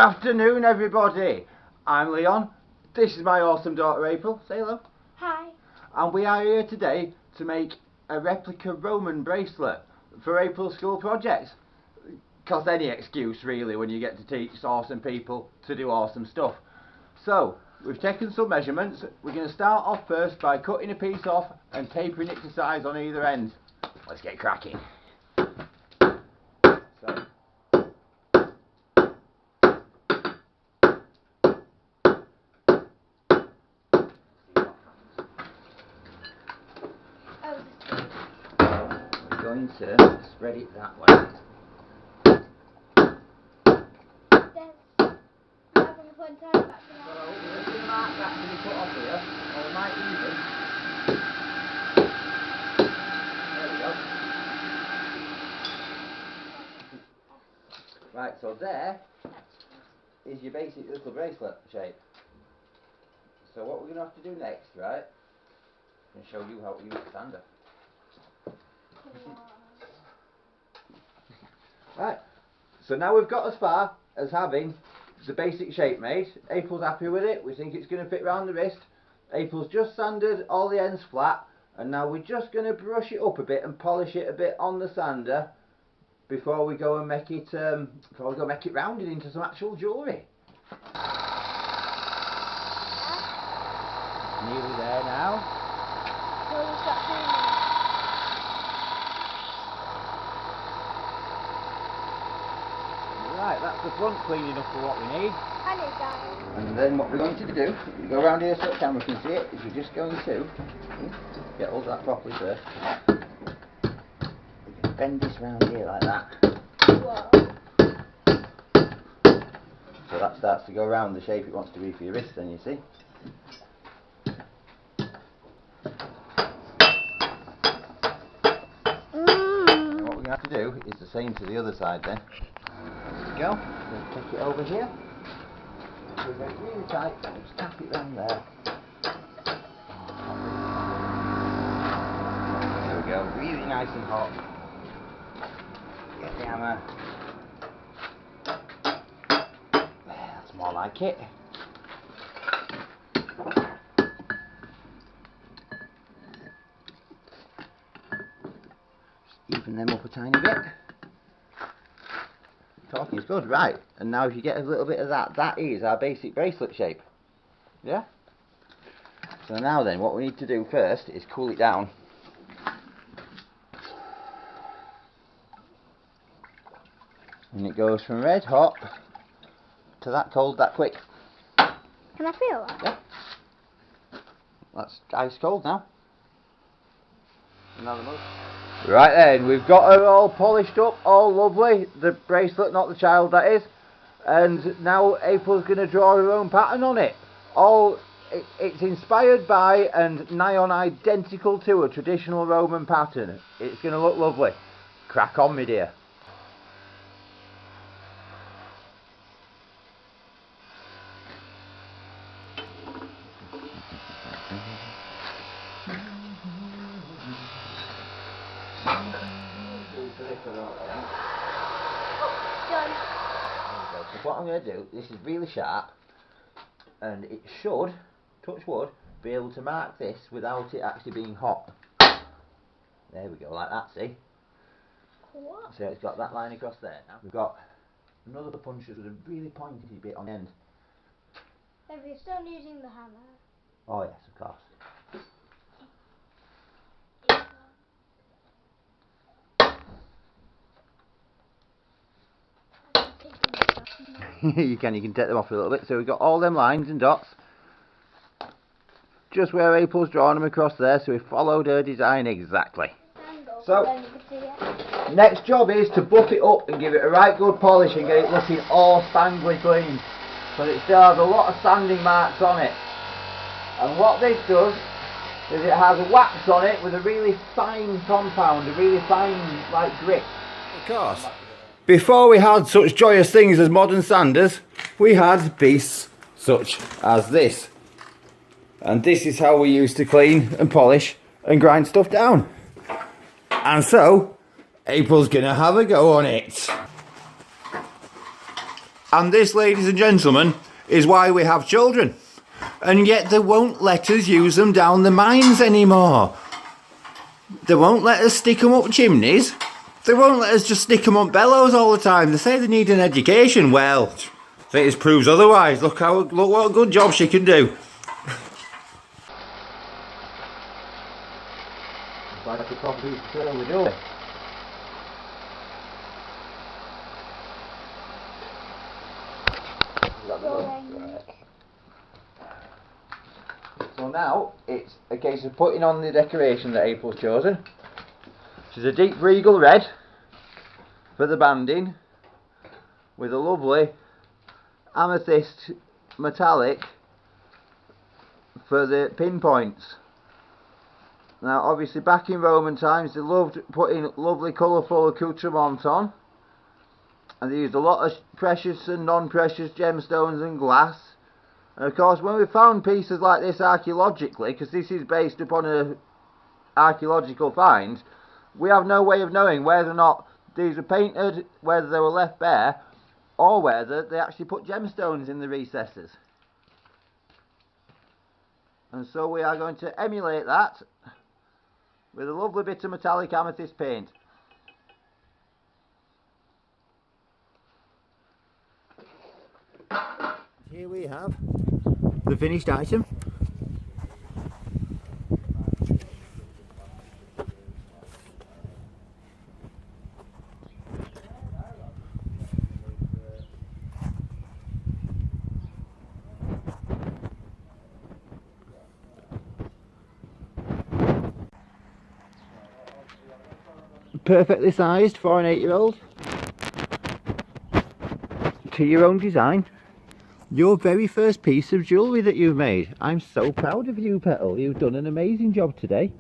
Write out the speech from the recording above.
afternoon, everybody. I'm Leon. This is my awesome daughter April. Say hello. Hi. And we are here today to make a replica Roman bracelet for April's school projects. Cost any excuse really when you get to teach awesome people to do awesome stuff. So we've taken some measurements. We're going to start off first by cutting a piece off and tapering it to size on either end. Let's get cracking. We're going to spread it that way. Right, so there is your basic little bracelet shape. So what we're going to have to do next, right, I'm going to show you how to use the sander. Right, so now we've got as far as having the basic shape made. April's happy with it, we think it's going to fit round the wrist. April's just sanded all the ends flat, and now we're just going to brush it up a bit and polish it a bit on the sander before we go and make it rounded into some actual jewellery. Nearly there now. Right, that's the front clean enough for what we need. And then what we're going to do, you go around here so the camera can see it, is we're just going to get hold of that properly first. Bend this round here like that. Whoa. So that starts to go around the shape it wants to be for your wrist then, you see. And what we're going to have to do is the same to the other side then. There we go. We'll take it over here. We'll get it really tight and just tap it round there. There we go, really nice and hot. Get the hammer. That's more like it. Just even them up a tiny bit. Talking is good, right? And now if you get a little bit of that, that is our basic bracelet shape. Yeah? So now then, what we need to do first is cool it down. And it goes from red hot to that cold that quick. Can I feel that? Yeah. That's ice cold now. Another move. Right then, we've got her all polished up, all lovely. The bracelet, not the child that is. And now April's going to draw her own pattern on it. It's inspired by and nigh on identical to a traditional Roman pattern. It's going to look lovely. Crack on, my dear. So what I'm going to do, this is really sharp, and it should, touch wood, be able to mark this without it actually being hot. There we go, like that, see? What? So it's got that line across there. Now we've got another punches with a really pointy bit on the end. If you're still using the hammer. Oh yes, of course. you can take them off a little bit. So we've got all them lines and dots just where April's drawn them across there, so we followed her design exactly. So next job is to buff it up and give it a right good polish and get it looking all spangly clean, so it still has a lot of sanding marks on it. And what this does is it has wax on it with a really fine compound, a really fine like grit. Of course. Before we had such joyous things as modern sanders, we had beasts such as this. And this is how we used to clean and polish and grind stuff down. And so, April's gonna have a go on it. And this, ladies and gentlemen, is why we have children. And yet they won't let us use them down the mines anymore. They won't let us stick them up chimneys. They won't let us just stick them up bellows all the time. They say they need an education. Well, I think this proves otherwise. Look what a good job she can do. Like a property to with joy. So now it's a case of putting on the decoration that April's chosen, which is a deep regal red for the banding, with a lovely amethyst metallic for the pinpoints. Now obviously back in Roman times they loved putting lovely colourful accoutrements on, and they used a lot of precious and non-precious gemstones and glass. And of course when we found pieces like this archaeologically, because this is based upon an archaeological find, we have no way of knowing whether or not these were painted, whether they were left bare, or whether they actually put gemstones in the recesses. And so we are going to emulate that with a lovely bit of metallic amethyst paint. Here we have the finished item. Perfectly sized for an 8-year-old. To your own design. Your very first piece of jewellery that you've made. I'm so proud of you, Petal. You've done an amazing job today.